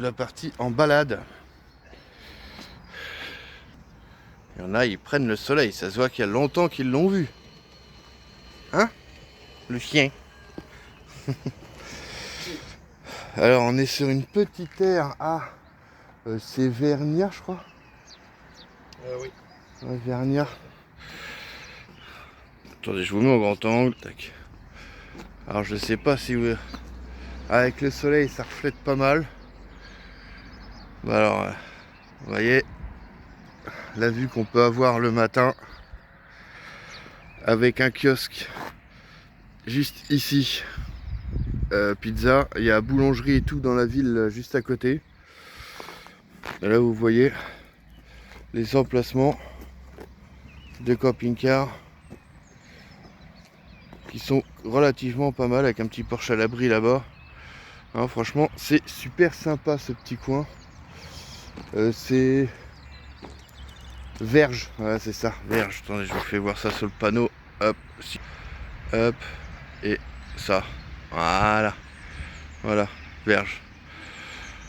la partie en balade. Il y en a, ils prennent le soleil. Ça se voit qu'il y a longtemps qu'ils l'ont vu. Hein? Le chien. Alors, on est sur une petite aire à... c'est Vernières, je crois. Oui. Ouais, Vernières. Attendez, je vous mets au grand angle. Tac. Alors, je sais pas si vous... Avec le soleil, ça reflète pas mal. Bah alors, vous voyez la vue qu'on peut avoir le matin avec un kiosque juste ici. Pizza, il y a boulangerie et tout dans la ville juste à côté. Et là, vous voyez les emplacements de camping-car qui sont relativement pas mal avec un petit Porsche à l'abri là-bas. Hein, franchement, c'est super sympa ce petit coin. C'est Verge, voilà, c'est ça, Verge. Attendez, je vous fais voir ça sur le panneau. Hop, hop, et ça. Voilà, voilà, Verge.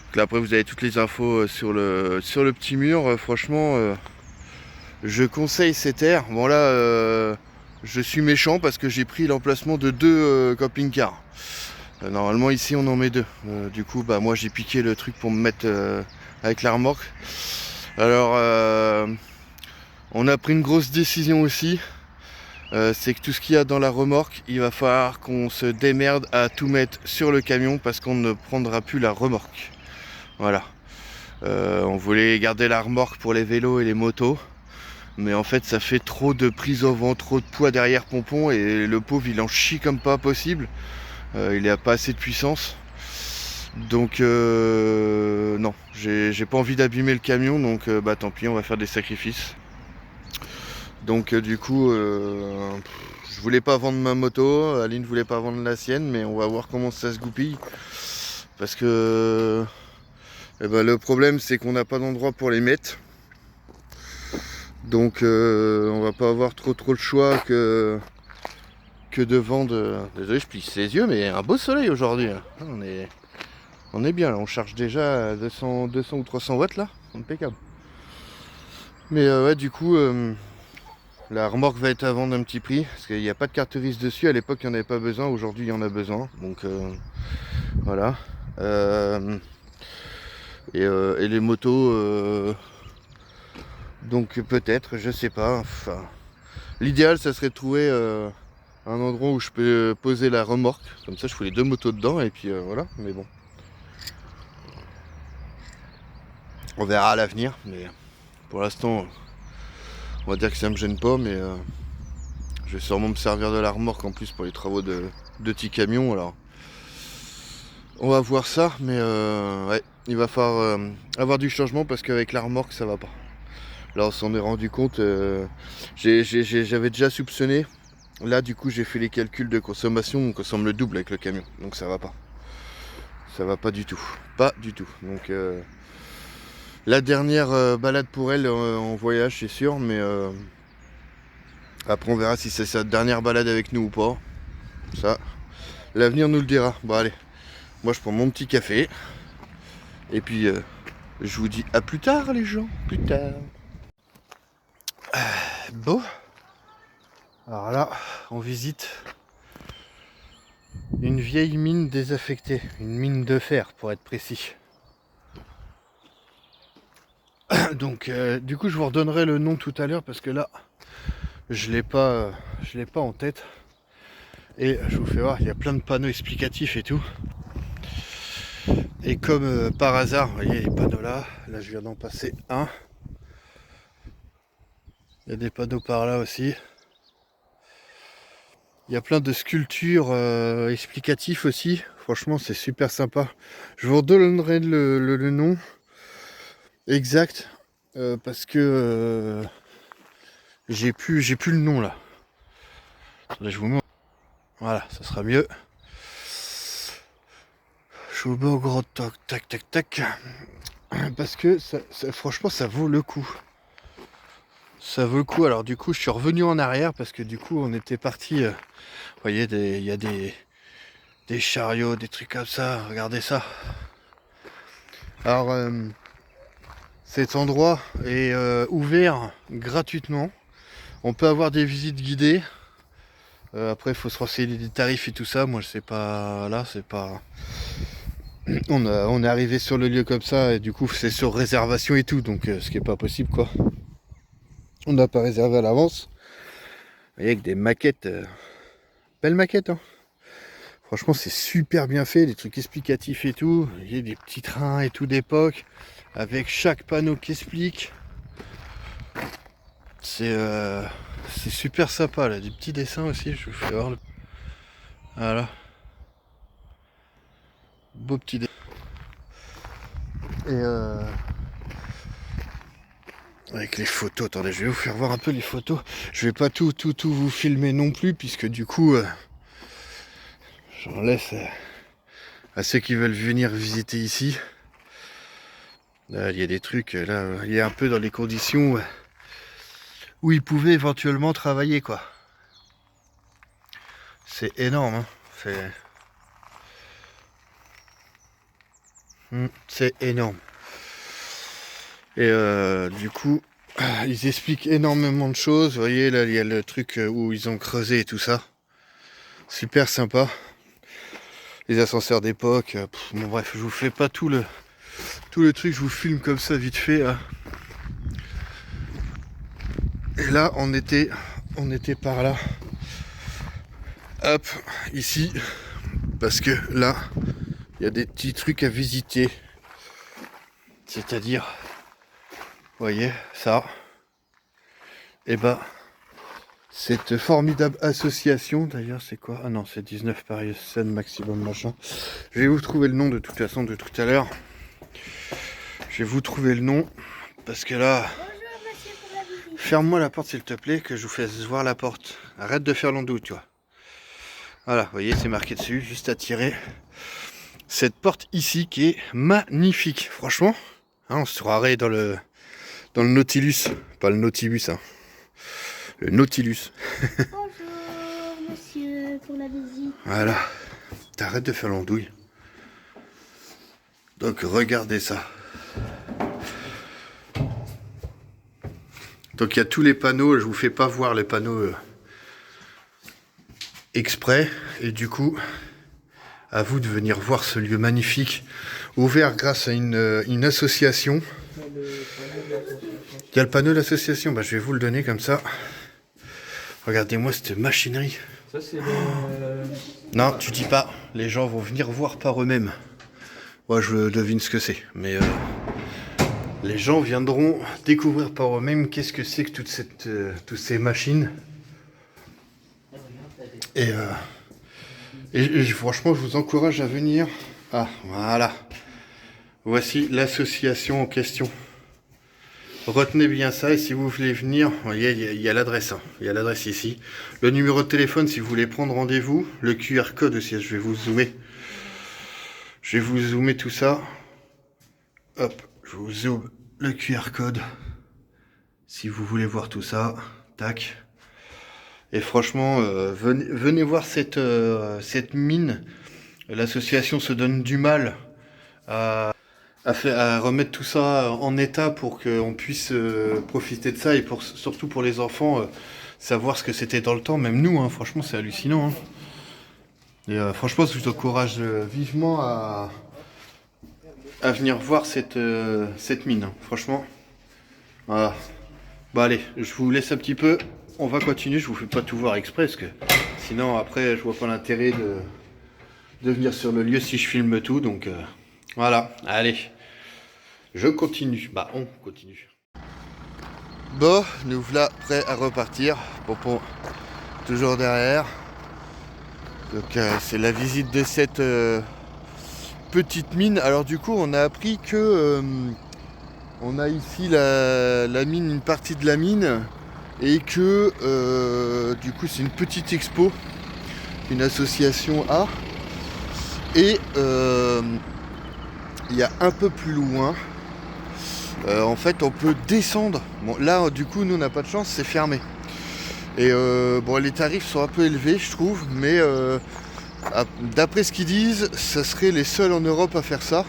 Donc là, après, vous avez toutes les infos sur le petit mur. Franchement, je conseille cette aire. Bon là, je suis méchant parce que j'ai pris l'emplacement de deux camping-cars. Normalement ici on en met deux. Du coup bah moi j'ai piqué le truc pour me mettre avec la remorque. Alors on a pris une grosse décision aussi. C'est que tout ce qu'il y a dans la remorque, il va falloir qu'on se démerde à tout mettre sur le camion parce qu'on ne prendra plus la remorque. Voilà. On voulait garder la remorque pour les vélos et les motos. Mais en fait ça fait trop de prise au vent, trop de poids derrière pompon et le pauvre il en chie comme pas possible. Il n'a pas assez de puissance. Donc non, j'ai pas envie d'abîmer le camion, donc bah tant pis, on va faire des sacrifices. Donc du coup, je voulais pas vendre ma moto, Aline voulait pas vendre la sienne, mais on va voir comment ça se goupille. Parce que le problème c'est qu'on n'a pas d'endroit pour les mettre. Donc on va pas avoir trop le choix que de vendre. Désolé, je plisse les yeux, mais un beau soleil aujourd'hui. On est bien là, on charge déjà à 200 ou 300 watts là, impeccable. Mais ouais, du coup, la remorque va être à vendre un petit prix, parce qu'il n'y a pas de carte grise dessus, à l'époque il n'y en avait pas besoin, aujourd'hui il y en a besoin, donc voilà. Et les motos, donc peut-être, je sais pas, enfin, l'idéal ça serait de trouver un endroit où je peux poser la remorque, comme ça je fous les deux motos dedans, et puis voilà, mais bon. On verra à l'avenir, mais pour l'instant, on va dire que ça me gêne pas, mais je vais sûrement me servir de la remorque en plus pour les travaux de petits camions. Alors, on va voir ça, mais ouais, il va falloir avoir du changement parce qu'avec la remorque, ça va pas. Là, on s'en est rendu compte. J'avais déjà soupçonné. Là, du coup, j'ai fait les calculs de consommation, on consomme le double avec le camion, donc ça va pas. Ça va pas du tout, pas du tout. Donc la dernière balade pour elle en voyage, c'est sûr, mais après on verra si c'est sa dernière balade avec nous ou pas. Ça, l'avenir nous le dira. Bon allez, moi je prends mon petit café. Et puis je vous dis à plus tard les gens. Plus tard. Bon. Alors là, on visite une vieille mine désaffectée. Une mine de fer pour être précis. Donc du coup je vous redonnerai le nom tout à l'heure parce que là je l'ai pas en tête. Et je vous fais voir, il y a plein de panneaux explicatifs et tout. Et comme par hasard, vous voyez les panneaux là, je viens d'en passer un. Il y a des panneaux par là aussi. Il y a plein de sculptures explicatives aussi. Franchement, c'est super sympa. Je vous redonnerai le nom exact parce que j'ai plus le nom là. Attendez, je vous mets. Voilà, ça sera mieux. Je vous mets au gros tac, tac, tac, tac. Parce que franchement, ça vaut le coup. Ça vaut le coup. Alors du coup, je suis revenu en arrière parce que du coup, on était parti. Vous voyez, il y a des chariots, des trucs comme ça. Regardez ça. Alors cet endroit est ouvert gratuitement. On peut avoir des visites guidées. Après il faut se renseigner des tarifs et tout ça. Moi je sais pas là, c'est pas. On est arrivé sur le lieu comme ça et du coup c'est sur réservation et tout, donc ce qui est pas possible quoi. On n'a pas réservé à l'avance. Vous voyez avec des maquettes. Belle maquette hein. Franchement c'est super bien fait, des trucs explicatifs et tout. Il y a des petits trains et tout d'époque. Avec chaque panneau qui explique. C'est super sympa là, des petits dessins aussi, je vous fais voir. Voilà. Beau petit dessin. Et avec les photos, attendez, je vais vous faire voir un peu les photos. Je vais pas tout vous filmer non plus, puisque du coup, j'en laisse à ceux qui veulent venir visiter ici. Là, il y a des trucs, là, il y a un peu dans les conditions où ils pouvaient éventuellement travailler, quoi. C'est énorme, hein. C'est énorme. Et du coup, ils expliquent énormément de choses. Vous voyez, là, il y a le truc où ils ont creusé et tout ça. Super sympa. Les ascenseurs d'époque. Bon, bref, je vous fais pas tout le truc. Je vous filme comme ça, vite fait. Là. Et là, on était par là. Hop, ici. Parce que là, il y a des petits trucs à visiter. C'est-à-dire... Vous voyez, ça. Et bah, cette formidable association, d'ailleurs, c'est quoi? Ah non, c'est 19 Paris Seine maximum machin. Je vais vous trouver le nom de toute façon de tout à l'heure. Je vais vous trouver le nom, parce que là... Bonjour monsieur pour la visite. Ferme-moi la porte s'il te plaît, que je vous fasse voir la porte. Arrête de faire l'andou, tu vois. Voilà, vous voyez, c'est marqué dessus, juste à tirer. Cette porte ici qui est magnifique, franchement. Hein, on se croirait dans le Nautilus, pas le Nautilus, hein. Le Nautilus. Bonjour monsieur pour la visite. Voilà. T'arrêtes de faire l'andouille. Donc regardez ça. Donc il y a tous les panneaux, je vous fais pas voir les panneaux exprès. Et du coup, à vous de venir voir ce lieu magnifique, ouvert grâce à une association. Il y a le panneau de l'association, bah, je vais vous le donner comme ça. Regardez-moi cette machinerie. Ça, c'est le. Non, tu dis pas. Les gens vont venir voir par eux-mêmes. Moi, je devine ce que c'est. Mais les gens viendront découvrir par eux-mêmes qu'est-ce que c'est que toutes ces machines. Et franchement, je vous encourage à venir. Ah, voilà. Voici l'association en question. Retenez bien ça et si vous voulez venir, vous voyez, il y a l'adresse. Hein. Il y a l'adresse ici. Le numéro de téléphone si vous voulez prendre rendez-vous. Le QR code aussi, je vais vous zoomer. Je vais vous zoomer tout ça. Hop, je vous zoome le QR code. Si vous voulez voir tout ça. Tac. Et franchement, venez voir cette mine. L'association se donne du mal à remettre tout ça en état pour qu'on puisse profiter de ça et surtout pour les enfants, savoir ce que c'était dans le temps. Même nous, hein, franchement, c'est hallucinant. Hein. Et franchement, je vous encourage vivement à venir voir cette mine. Hein. Franchement, voilà. Bah allez, je vous laisse un petit peu. On va continuer. Je vous fais pas tout voir exprès parce que sinon après, je vois pas l'intérêt de venir sur le lieu si je filme tout. Donc voilà. Allez. Je continue. Bah, on continue. Bon, nous voilà prêts à repartir. Pompon, toujours derrière. Donc, c'est la visite de cette petite mine. Alors, du coup, on a appris que on a ici la mine, une partie de la mine, et que du coup, c'est une petite expo, une association A. Et il y a un peu plus loin. En fait on peut descendre. Bon là du coup nous on n'a pas de chance, c'est fermé. Et bon les tarifs sont un peu élevés je trouve, mais d'après ce qu'ils disent, ça serait les seuls en Europe à faire ça.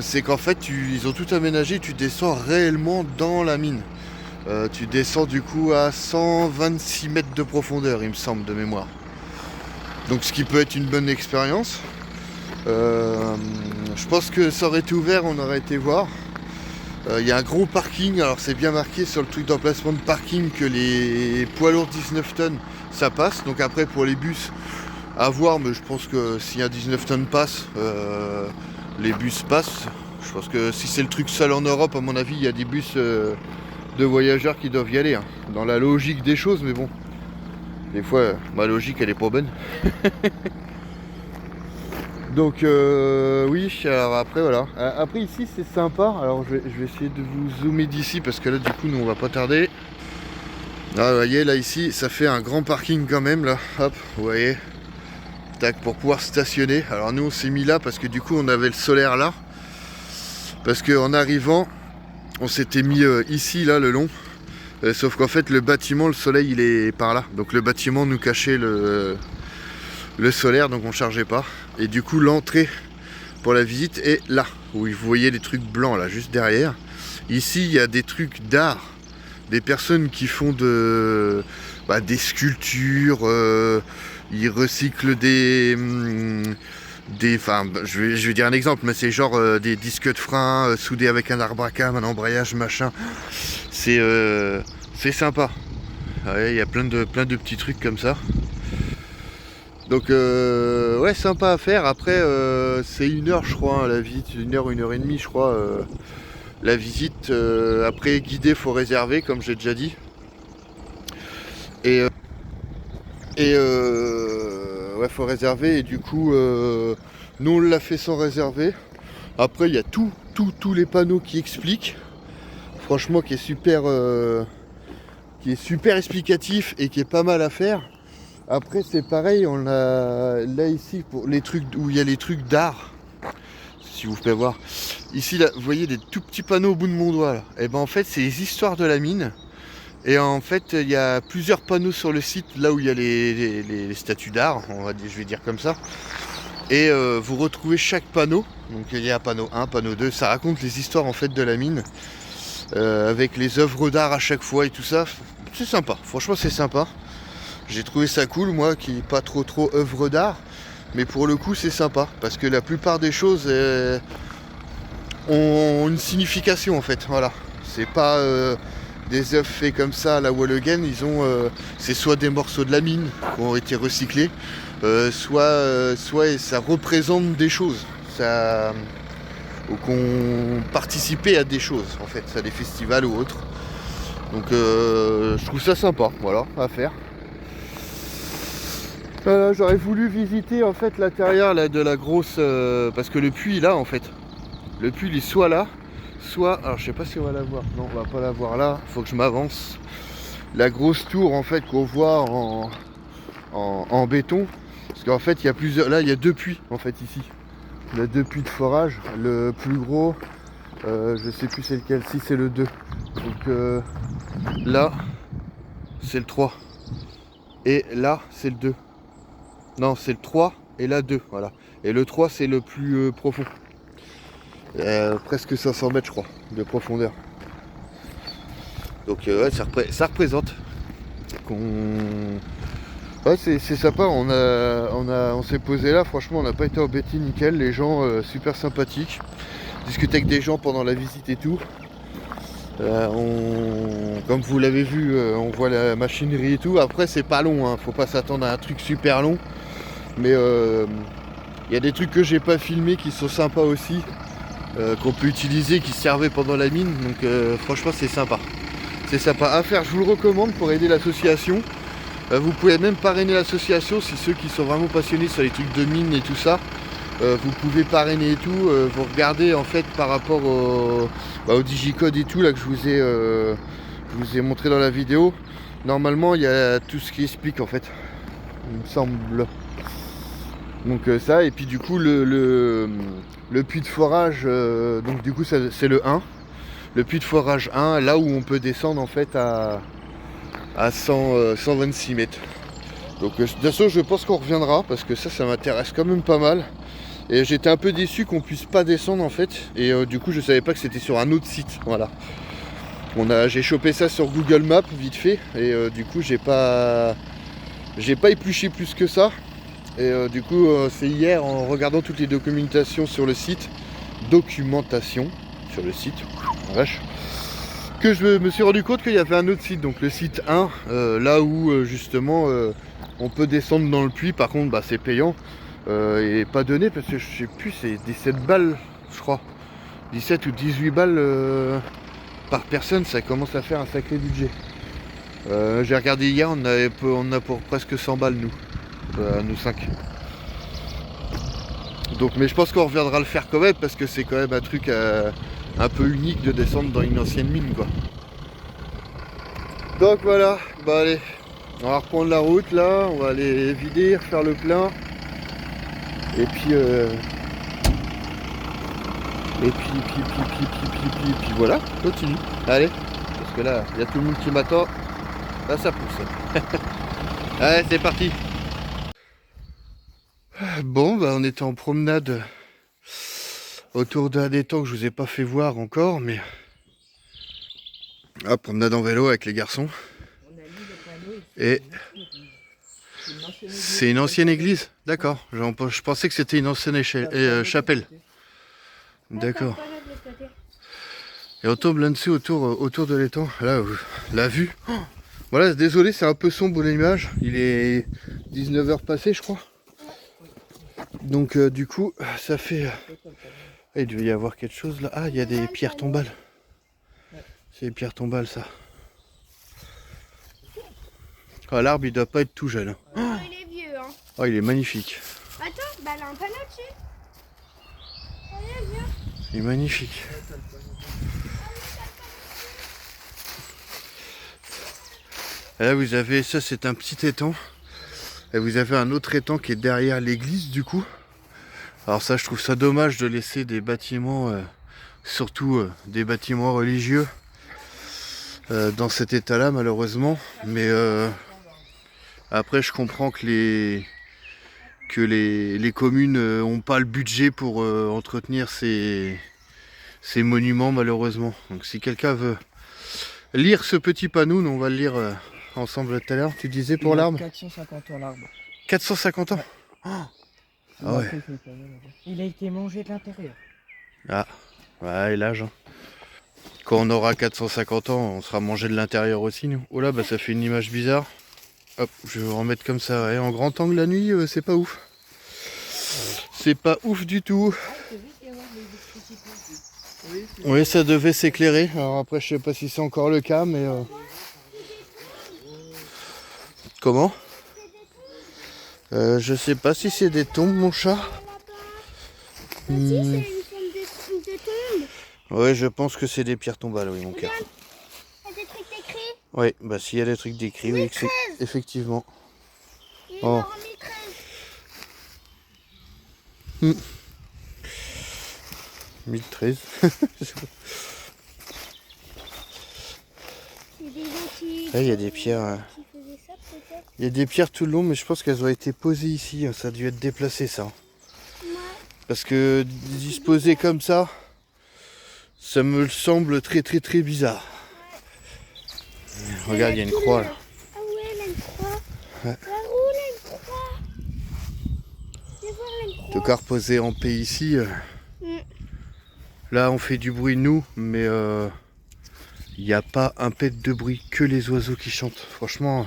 c'est qu'en fait ils ont tout aménagé, tu descends réellement dans la mine. Tu descends du coup à 126 mètres de profondeur, il me semble, de mémoire. Donc ce qui peut être une bonne expérience. Je pense que ça aurait été ouvert, on aurait été voir. Il y a un gros parking, alors c'est bien marqué sur le truc d'emplacement de parking que les poids lourds 19 tonnes ça passe. Donc après pour les bus à voir, mais je pense que si un 19 tonnes passe, les bus passent. Je pense que si c'est le truc seul en Europe, à mon avis, il y a des bus de voyageurs qui doivent y aller, hein, dans la logique des choses, mais bon, des fois ma logique elle est pas bonne. Donc oui, alors après voilà. Après ici c'est sympa, alors je vais essayer de vous zoomer d'ici parce que là du coup nous on va pas tarder. Là vous voyez, là ici ça fait un grand parking quand même là, hop, vous voyez. Tac, pour pouvoir stationner. Alors nous on s'est mis là parce que du coup on avait le solaire là. Parce qu'en arrivant, on s'était mis ici là le long. Sauf qu'en fait le bâtiment, le soleil il est par là. Donc le bâtiment nous cachait le solaire, donc on chargeait pas. Et du coup l'entrée pour la visite est là, où vous voyez les trucs blancs là, juste derrière. Ici il y a des trucs d'art, des personnes qui font des sculptures, ils recyclent je vais dire un exemple, mais c'est genre des disques de frein soudés avec un arbre à cam, un embrayage, machin. C'est sympa. Ouais, il y a plein de petits trucs comme ça. Donc ouais, sympa à faire. Après c'est 1 heure je crois, hein, la visite, 1 heure, 1 heure et demie je crois. La visite, après guidé faut réserver comme j'ai déjà dit. Et ouais, faut réserver, et du coup nous on l'a fait sans réserver. Après il y a tous les panneaux qui expliquent, franchement qui est super explicatif et qui est pas mal à faire. Après c'est pareil, on a là ici pour les trucs où il y a les trucs d'art, si vous pouvez voir. Ici là, vous voyez des tout petits panneaux au bout de mon doigt là. Et ben en fait c'est les histoires de la mine. Et en fait il y a plusieurs panneaux sur le site, là où il y a les statues d'art, je vais dire comme ça. Et vous retrouvez chaque panneau. Donc il y a panneau 1, panneau 2, ça raconte les histoires en fait de la mine. Avec les œuvres d'art à chaque fois et tout ça. C'est sympa, franchement c'est sympa. J'ai trouvé ça cool, moi qui pas trop œuvre d'art. Mais pour le coup c'est sympa, parce que la plupart des choses ont une signification en fait. Voilà. C'est pas des œuvres faits comme ça à la wall again. C'est soit des morceaux de la mine qui ont été recyclés, soit ça représente des choses. Ou qu'on participait à des choses en fait, à des festivals ou autres. Donc je trouve ça sympa, voilà, à faire. J'aurais voulu visiter en fait l'intérieur là, de la grosse parce que le puits là en fait. Le puits il est soit là, soit. Alors je sais pas si on va la voir. Non, on va pas la voir là, faut que je m'avance. La grosse tour en fait qu'on voit en béton. Parce qu'en fait il y a plusieurs. Là il y a 2 puits en fait ici. Il y a 2 puits de forage. Le plus gros, je sais plus c'est lequel, si c'est le 2. Donc là c'est le 3. Et là c'est le 2. Non, c'est le 3 et là 2, voilà. Et le 3 c'est le plus profond. Presque 500 mètres je crois de profondeur. Donc ouais, ça représente ouais, c'est sympa. On s'est posé là, franchement on n'a pas été embêtés, nickel. Les gens super sympathiques. Discuter avec des gens pendant la visite et tout. Comme vous l'avez vu, on voit la machinerie et tout. Après c'est pas long, hein. Faut pas s'attendre à un truc super long. Mais il y a des trucs que j'ai pas filmés qui sont sympas aussi, qu'on peut utiliser, qui servaient pendant la mine. Donc franchement c'est sympa. C'est sympa à faire, je vous le recommande pour aider l'association. Vous pouvez même parrainer l'association si ceux qui sont vraiment passionnés sur les trucs de mine et tout ça. Vous pouvez parrainer et tout. Vous regardez en fait par rapport au digicode et tout là que je vous ai montré dans la vidéo. Normalement il y a tout ce qui explique en fait, il me semble. Donc ça, et puis du coup le puits de forage, donc du coup c'est le 1. Le puits de forage 1, là où on peut descendre en fait à 126 mètres. Donc de toute façon je pense qu'on reviendra parce que ça m'intéresse quand même pas mal. Et j'étais un peu déçu qu'on puisse pas descendre en fait. Et du coup je savais pas que c'était sur un autre site. Voilà. J'ai chopé ça sur Google Maps vite fait. Et du coup j'ai pas épluché plus que ça. Et du coup c'est hier en regardant toutes les documentations sur le site. Vache. Que je me suis rendu compte qu'il y avait un autre site. Donc le site 1. Là où justement on peut descendre dans le puits. Par contre bah, c'est payant. Et pas donné parce que je sais plus, c'est 17 balles je crois, 17 ou 18 balles par personne, ça commence à faire un sacré budget. J'ai regardé hier, on a pour presque 100 balles nous 5. Donc mais je pense qu'on reviendra le faire quand même parce que c'est quand même un truc un peu unique de descendre dans une ancienne mine quoi. Donc voilà, bah allez, on va reprendre la route là, on va aller vider, faire le plein. Et puis voilà, continue. Allez, parce que là, il y a tout le monde qui m'attend. Là, ça pousse. Allez, c'est parti. Bon, bah, on était en promenade autour d'un étang que je vous ai pas fait voir encore, mais promenade en vélo avec les garçons. Et c'est une ancienne église, d'accord. Je pensais que c'était une ancienne chapelle. D'accord. Et on tombe là-dessus autour de l'étang. Là, la vue. Oh, voilà, désolé, c'est un peu sombre l'image. Il est 19h passé, je crois. Donc du coup, ça fait... il devait y avoir quelque chose là. Ah, il y a des pierres tombales. C'est des pierres tombales, ça. Ah, l'arbre, il doit pas être tout jeune. Oh, il est vieux, hein. Oh, il est magnifique. Attends, bah là, un panneau dessus. Allez, viens. Il est magnifique. Et là, vous avez, ça c'est un petit étang. Et vous avez un autre étang qui est derrière l'église du coup. Alors ça, je trouve ça dommage de laisser des bâtiments, surtout des bâtiments religieux, dans cet état-là malheureusement. Mais après, je comprends que les communes n'ont pas le budget pour entretenir ces monuments malheureusement. Donc si quelqu'un veut lire ce petit panneau, nous on va le lire ensemble tout à l'heure. Tu disais pour l'arbre 450 ans l'arbre. 450 ans. Oh. Ah ouais. Il a été mangé de l'intérieur. Ah, ouais, et l'âge. Hein. Quand on aura 450 ans, on sera mangé de l'intérieur aussi, nous. Oh là, bah ça fait une image bizarre. Hop, je vais vous remettre comme ça. Ouais. En grand angle la nuit, c'est pas ouf. C'est pas ouf du tout. Oui, ça devait s'éclairer. Alors après, je sais pas si c'est encore le cas, mais... Comment ? Je sais pas si c'est des tombes, mon chat. Si, c'est une forme de tombe. Ouais, je pense que c'est des pierres tombales, oui, mon cœur. Il y a des trucs écrits. Oui, bah s'il y a des trucs décrits, oui, c'est effectivement. Il est Oh. mort en 1013. 1013. Il y a des gens qui... Il y a des pierres. qui faisaient ça, peut-être. Il y a des pierres tout le long, mais je pense qu'elles ont été posées ici. Ça a dû être déplacé, ça. Ouais. Parce que disposé comme ça, ça me semble très très très bizarre. Ouais. Regarde, il y a une croix là. Ah ouais, là, une croix. Ouais. Là-haut, là, une croix. Viens voir, là, une En croix. tout cas, reposer en paix ici. Mm. Là, on fait du bruit nous, mais il n'y a pas un pet de bruit, que les oiseaux qui chantent. Franchement,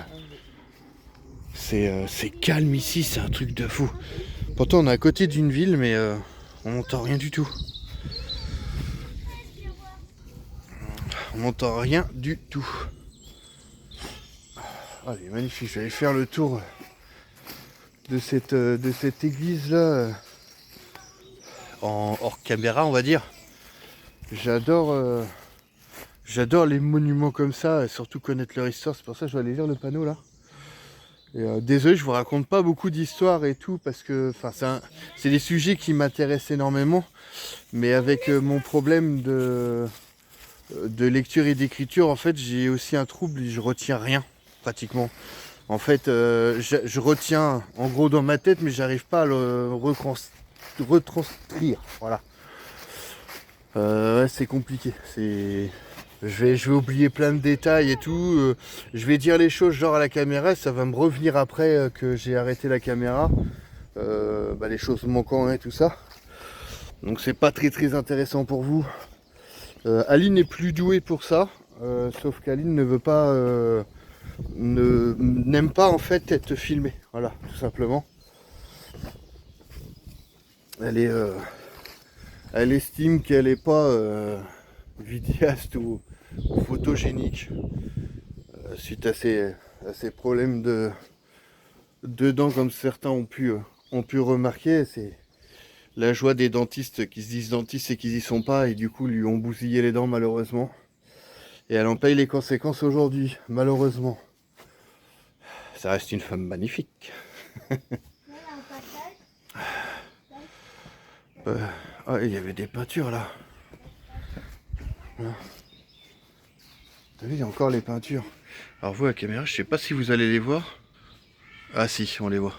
c'est calme ici, c'est un truc de fou. Pourtant, on est à côté d'une ville, mais on n'entend rien du tout. On n'entend rien du tout. Ah, elle est magnifique. Je vais aller faire le tour de cette église là, en hors caméra, on va dire. J'adore les monuments comme ça, et surtout connaître leur histoire. C'est pour ça que je vais aller lire le panneau là. Et désolé, je vous raconte pas beaucoup d'histoires et tout parce que c'est des sujets qui m'intéressent énormément, mais avec mon problème de lecture et d'écriture, en fait, j'ai aussi un trouble et je retiens rien pratiquement. En fait, je retiens en gros dans ma tête, mais j'arrive pas à le retranscrire. Voilà. Ouais, c'est compliqué. Je vais oublier plein de détails et tout. Je vais dire les choses genre à la caméra. Ça va me revenir après que j'ai arrêté la caméra. Les choses manquantes et tout ça. Donc c'est pas très intéressant pour vous. Aline est plus douée pour ça. Sauf qu'Aline ne veut pas... n'aime pas en fait être filmée. Voilà, tout simplement. Elle estime qu'elle n'est pas vidéaste ou photogénique suite à ces problèmes de dents comme certains ont pu remarquer. C'est la joie des dentistes qui se disent dentistes et qui n'y sont pas et du coup lui ont bousillé les dents malheureusement. Et elle en paye les conséquences aujourd'hui, malheureusement. Ça reste une femme magnifique. Ah, il y avait des peintures là. Voilà. T'as vu, il y a encore les peintures. Alors vous, à la caméra, je sais pas si vous allez les voir. Ah si, on les voit.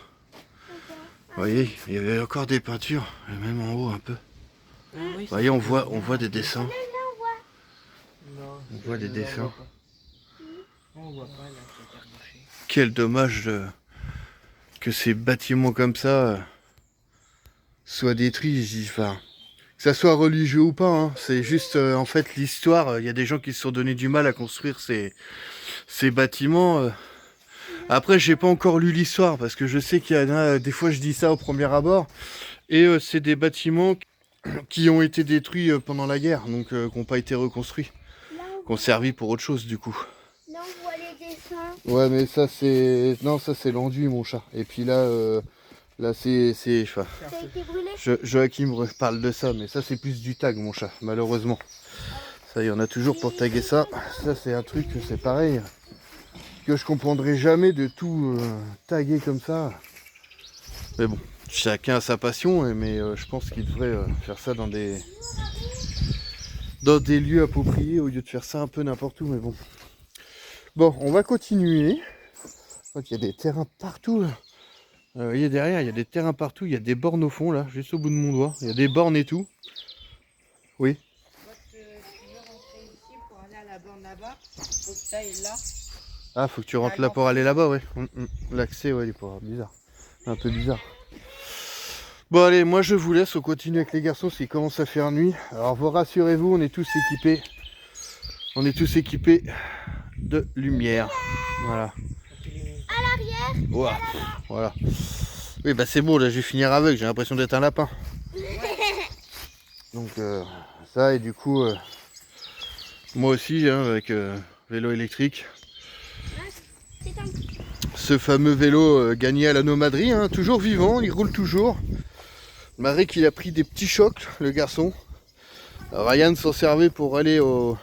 Vous voyez, il y avait encore des peintures, et même en haut un peu. Vous voyez, on voit des dessins. On voit des dessins. On voit pas là, c'est rebouché. Quel dommage que ces bâtiments comme ça soient détruits. Enfin, que ça soit religieux ou pas, hein, c'est juste en fait l'histoire. Il y a des gens qui se sont donné du mal à construire ces bâtiments. Après, j'ai pas encore lu l'histoire parce que je sais qu'il y en a des fois je dis ça au premier abord et c'est des bâtiments qui ont été détruits pendant la guerre, donc qui n'ont pas été reconstruits, qui ont servi pour autre chose du coup. Là on voit les dessins. Ouais, mais ça c'est ça c'est l'enduit mon chat. Et puis là c'est Ça a été brûlé. Joachim me parle de ça, mais ça c'est plus du tag mon chat, malheureusement. Ça, il y en a toujours pour taguer ça. Ça c'est un truc, c'est pareil. Que je comprendrai jamais de tout taguer comme ça. Mais bon, chacun a sa passion, mais je pense qu'il devrait faire ça dans des lieux appropriés au lieu de faire ça un peu n'importe où, mais bon. Bon, on va continuer. Je crois qu'il y a des terrains partout là. Vous voyez derrière, il y a des terrains partout, il y a des bornes au fond là, juste au bout de mon doigt. Il y a des bornes et tout. Oui. Tu veux rentrer ici pour aller à la borne là-bas. Faut que tu ailles là. Ah, faut que tu rentres là pour aller là-bas, ouais. L'accès, ouais, il est pas bizarre. Un peu bizarre. Bon, allez, moi je vous laisse. On continue avec les garçons, parce qu'il commence à faire nuit. Alors, vous rassurez-vous, on est tous équipés. On est tous équipés de lumière. Voilà. À l'arrière. Ouah, voilà. Oui, bah c'est bon, là, je vais finir aveugle. J'ai l'impression d'être un lapin. Donc, ça, et du coup, moi aussi, hein, avec vélo électrique. Ce fameux vélo gagné à la nomaderie, hein, toujours vivant, il roule toujours. Malgré qu'il a pris des petits chocs, le garçon. Ryan s'en servait pour aller au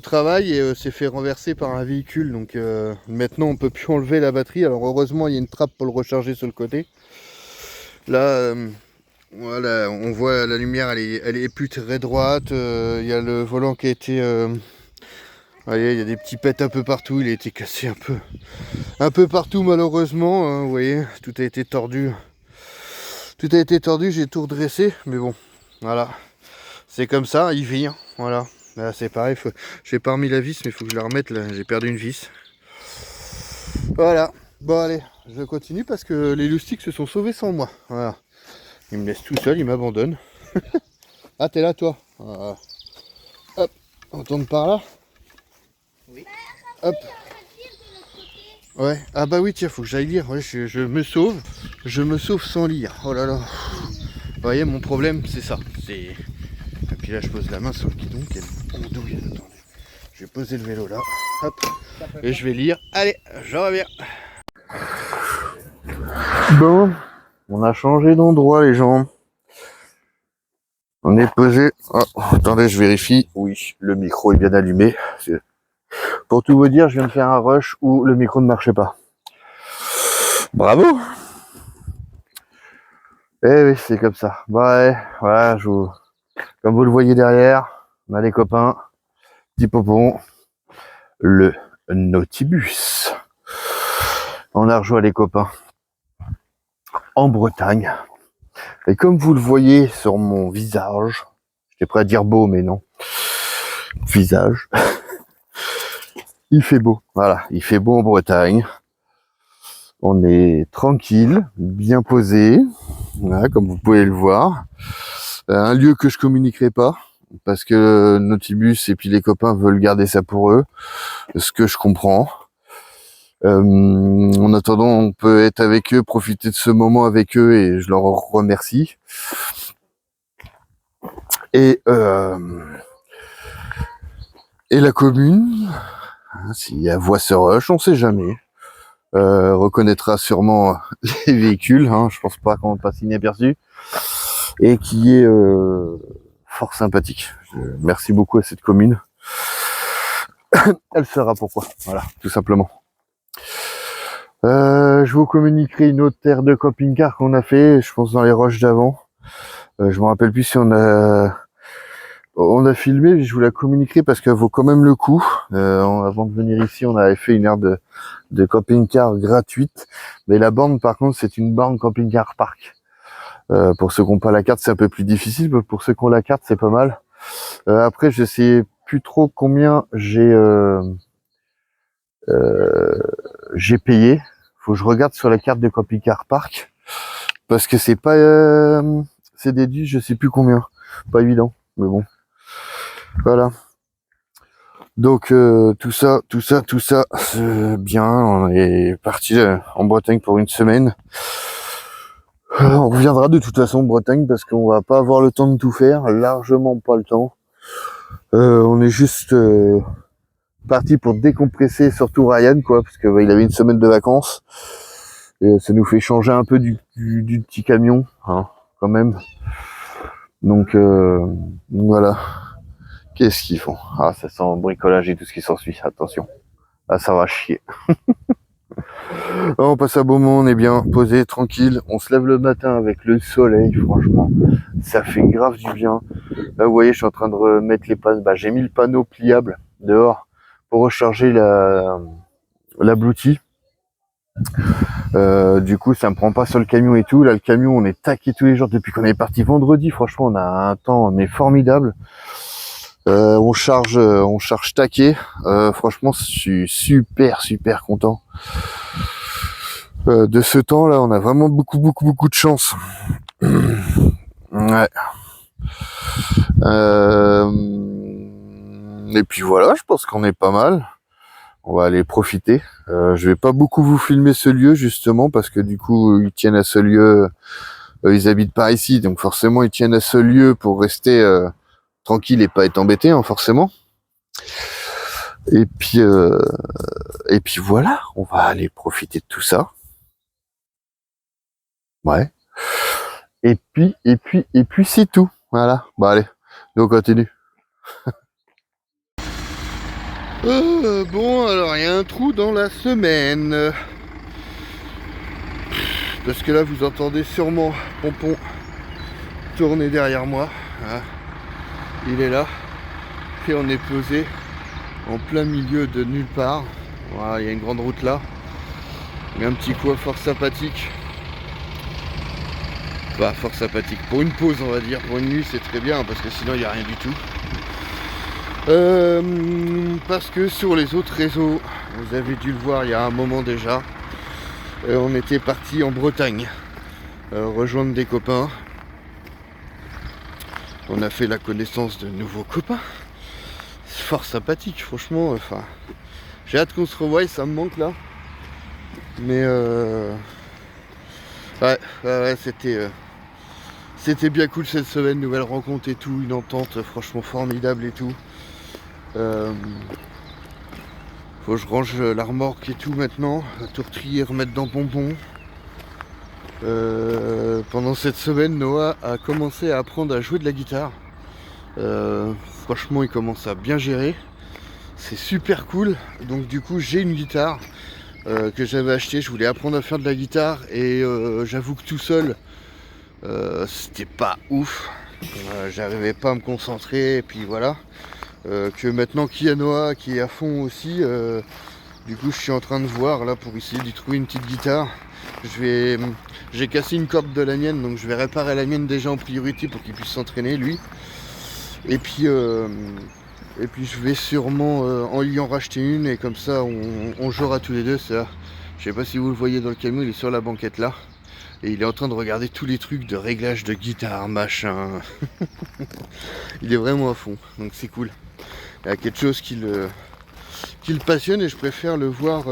travail et s'est fait renverser par un véhicule. Donc maintenant on peut plus enlever la batterie. Alors heureusement il y a une trappe pour le recharger sur le côté. Là, voilà, on voit la lumière, elle est plus très droite. Il y a le volant qui a été... vous voyez, il y a des petits pets un peu partout, il a été cassé un peu partout malheureusement, hein, vous voyez, tout a été tordu. Tout a été tordu, j'ai tout redressé, mais bon, voilà. C'est comme ça, il vit, hein, voilà. Là c'est pareil, j'ai pas remis la vis, mais il faut que je la remette, là, j'ai perdu une vis. Voilà, bon allez, je continue parce que les loustiques se sont sauvés sans moi, voilà. Il me laisse tout seul, il m'abandonne. Ah, t'es là toi, voilà. Hop, on tourne par là. Oui. Hop. Ouais, ah bah oui, tiens, faut que j'aille lire. Ouais, je me sauve sans lire. Oh là là. Vous voyez, mon problème, c'est ça. Et puis là, je pose la main sur le guidon, qui est ondouille. Attendez. Je vais poser le vélo là. Hop. Et je vais lire. Allez, je reviens. Bon, on a changé d'endroit, les gens. On est posé. Oh, attendez, je vérifie. Oui, le micro est bien allumé. Pour tout vous dire, je viens de faire un rush où le micro ne marchait pas. Bravo! Eh oui, c'est comme ça. Ouais, voilà, comme vous le voyez derrière, on a les copains, petit popon, le Nautibus. On a rejoint les copains en Bretagne. Et comme vous le voyez sur mon visage, j'étais prêt à dire beau, mais non. Visage. Il fait beau. Voilà, il fait beau en Bretagne. On est tranquille, bien posé. Voilà, comme vous pouvez le voir. Un lieu que je communiquerai pas. Parce que Nautilus et puis les copains veulent garder ça pour eux. Ce que je comprends. En attendant, on peut être avec eux, profiter de ce moment avec eux et je leur remercie. Et la commune, s'il y a voie sur rush, on sait jamais, reconnaîtra sûrement les véhicules, hein, je pense pas qu'on passe inaperçu, et qui est fort sympathique. Merci beaucoup à cette commune. Elle saura pourquoi, voilà, tout simplement. Je vous communiquerai une autre aire de camping-car qu'on a fait, je pense dans les roches d'avant. Je me rappelle plus si on a filmé, mais je vous la communiquerai parce qu'elle vaut quand même le coup. Avant de venir ici, on avait fait une aire de camping-car gratuite, mais la borne par contre c'est une borne camping-car parc. Pour ceux qui n'ont pas la carte, c'est un peu plus difficile, mais pour ceux qui ont la carte, c'est pas mal. Après, je sais plus trop combien j'ai payé. Faut que je regarde sur la carte de camping-car parc parce que c'est pas c'est déduit, je sais plus combien. Pas évident, mais bon. Voilà. Donc tout ça, c'est bien. On est parti en Bretagne pour une semaine. On reviendra de toute façon en Bretagne parce qu'on va pas avoir le temps de tout faire, largement pas le temps. On est juste parti pour décompresser, surtout Ryan, quoi, parce que il avait une semaine de vacances. Et ça nous fait changer un peu du petit camion, hein, quand même. Donc voilà. Qu'est-ce qu'ils font? Ah, ça sent bricolage et tout ce qui s'ensuit. Attention. Ah, ça va chier. On passe un beau moment, on est bien posé, tranquille. On se lève le matin avec le soleil, franchement. Ça fait grave du bien. Là, vous voyez, je suis en train de remettre les panneaux. Bah, j'ai mis le panneau pliable dehors pour recharger la Bluetooth. Du coup, ça me prend pas sur le camion et tout. Là, le camion, on est taqué tous les jours depuis qu'on est parti vendredi. Franchement, on a un temps mais formidable. On charge taqué. Franchement, je suis super content. De ce temps-là, on a vraiment beaucoup de chance. Ouais. Et puis voilà, je pense qu'on est pas mal. On va aller profiter. Je vais pas beaucoup vous filmer ce lieu justement parce que du coup ils tiennent à ce lieu. Ils habitent pas ici, donc forcément ils tiennent à ce lieu pour rester tranquille et pas être embêtés, hein, forcément. Et puis voilà, on va aller profiter de tout ça. Ouais. Et puis c'est tout. Voilà. Bon allez, nous on continue. Bon, alors il y a un trou dans la semaine. Parce que là vous entendez sûrement Pompon tourner derrière moi. Voilà. Il est là. Et on est posé en plein milieu de nulle part. Voilà, il y a une grande route là. Il y a un petit coin fort sympathique. Bah, fort sympathique. Pour une pause, on va dire. Pour une nuit, c'est très bien parce que sinon il n'y a rien du tout. Parce que sur les autres réseaux, vous avez dû le voir il y a un moment déjà, on était parti en Bretagne rejoindre des copains. On a fait la connaissance de nouveaux copains. C'est fort sympathique, franchement. Enfin, j'ai hâte qu'on se revoie, ça me manque là. Mais ouais, c'était bien cool cette semaine, nouvelle rencontre et tout, une entente franchement formidable et tout. Faut que je range la remorque et tout maintenant, tout retrier, remettre dans Pompon. Pendant cette semaine, Noah a commencé à apprendre à jouer de la guitare. Franchement, il commence à bien gérer. C'est super cool. Donc du coup, j'ai une guitare que j'avais achetée. Je voulais apprendre à faire de la guitare et j'avoue que tout seul, c'était pas ouf. J'arrivais pas à me concentrer et puis voilà. Que maintenant qu'il y a Noah qui est à fond aussi, Du coup je suis en train de voir là pour essayer d'y trouver une petite guitare. J'ai cassé une corde de la mienne, donc je vais réparer la mienne déjà en priorité pour qu'il puisse s'entraîner lui. Et puis je vais sûrement en lui en racheter une, et comme ça on jouera tous les deux. Ça, je sais pas si vous le voyez dans le camion, il est sur la banquette là. Et il est en train de regarder tous les trucs de réglage de guitare, machin. Il est vraiment à fond, donc c'est cool. Il y a quelque chose qui le passionne, et je préfère le voir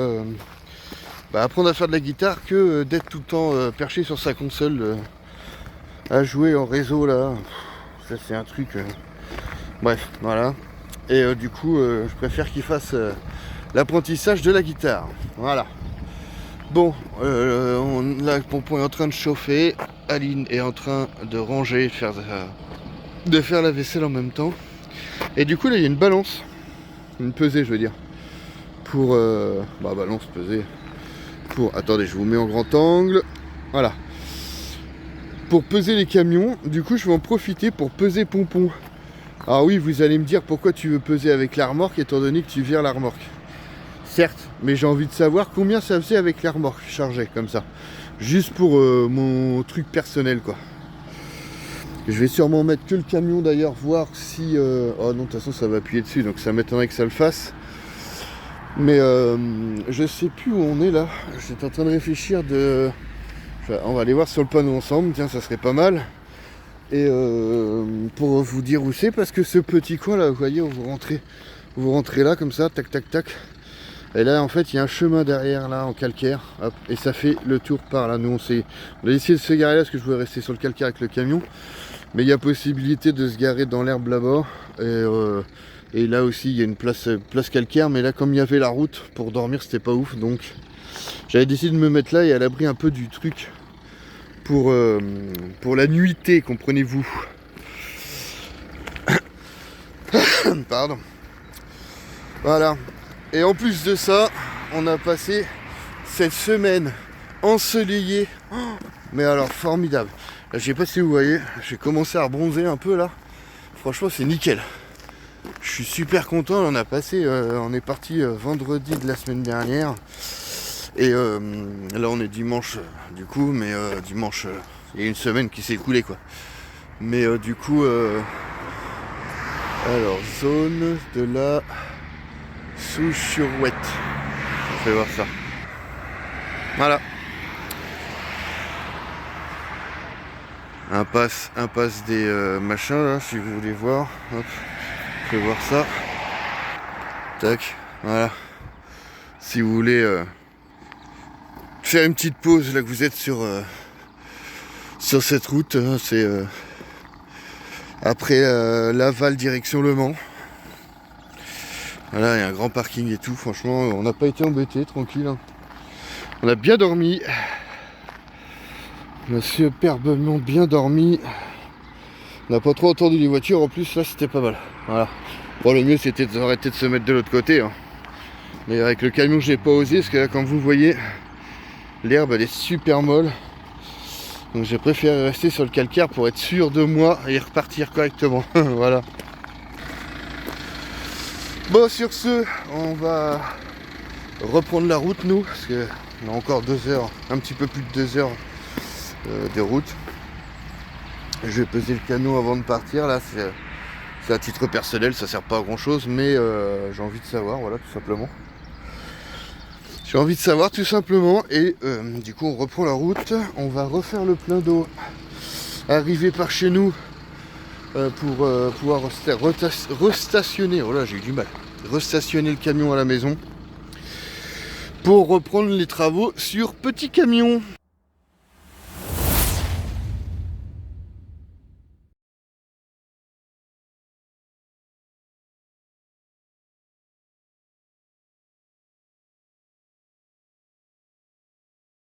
apprendre à faire de la guitare que d'être tout le temps perché sur sa console à jouer en réseau là. Ça c'est un truc... Bref, voilà. Et du coup, je préfère qu'il fasse l'apprentissage de la guitare. Voilà. Bon, là, Pompon est en train de chauffer. Aline est en train de ranger, de faire la vaisselle en même temps. Et du coup, là, il y a une balance. Une pesée, je veux dire. Pour... balance, pesée. Pour... Attendez, je vous mets en grand angle. Voilà. Pour peser les camions. Du coup, je vais en profiter pour peser Pompon. Alors oui, vous allez me dire pourquoi tu veux peser avec la remorque étant donné que tu vires la remorque. Certes, mais j'ai envie de savoir combien ça faisait avec la remorque chargée comme ça. Juste pour mon truc personnel quoi. Je vais sûrement mettre que le camion d'ailleurs, voir si... Oh non, de toute façon ça va appuyer dessus, donc ça m'étonnerait que ça le fasse. Mais je sais plus où on est là. J'étais en train de réfléchir de... On va aller voir sur le panneau ensemble, tiens ça serait pas mal. Et pour vous dire où c'est, parce que ce petit coin là, vous voyez, vous rentrez là comme ça, tac tac tac. Et là en fait il y a un chemin derrière là en calcaire, hop, et ça fait le tour par là. Nous on a essayé de se garer là parce que je voulais rester sur le calcaire avec le camion, mais il y a possibilité de se garer dans l'herbe là-bas. Et là aussi il y a une place calcaire, mais là comme il y avait la route pour dormir c'était pas ouf, donc j'avais décidé de me mettre là et à l'abri un peu du truc pour la nuitée, comprenez-vous. Pardon. Voilà. Et en plus de ça, on a passé cette semaine ensoleillée. Oh, mais alors formidable. Là, je sais pas si vous voyez, j'ai commencé à bronzer un peu là. Franchement c'est nickel. Je suis super content. On a passé, on est parti vendredi de la semaine dernière. Et là on est dimanche du coup, mais dimanche, il y a une semaine qui s'est écoulée quoi. Mais du coup, alors zone de la Souchurouette. On fait voir ça. Voilà. Impasse des machins là, si vous voulez voir. Hop, je vais voir ça. Tac, voilà. Si vous voulez faire une petite pause là que vous êtes sur cette route, c'est après Laval direction Le Mans. Voilà, il y a un grand parking et tout, franchement on n'a pas été embêtés, tranquille hein. On a bien dormi. On a superbement bien dormi. On n'a pas trop entendu les voitures en plus, là c'était pas mal. Voilà. Bon, le mieux c'était d'arrêter de se mettre de l'autre côté hein. Mais avec le camion j'ai pas osé, parce que là comme vous voyez, l'herbe elle est super molle. Donc j'ai préféré rester sur le calcaire pour être sûr de moi et repartir correctement. Voilà. Bon, sur ce, on va reprendre la route nous, parce que on a encore 2 heures, un petit peu plus de 2 heures de route. Je vais peser le canot avant de partir. Là c'est à titre personnel, ça sert pas à grand chose, mais j'ai envie de savoir, voilà, tout simplement. J'ai envie de savoir tout simplement, et du coup on reprend la route. On va refaire le plein d'eau, arriver par chez nous pour pouvoir restationner, oh là j'ai eu du mal, restationner le camion à la maison pour reprendre les travaux sur petit camion.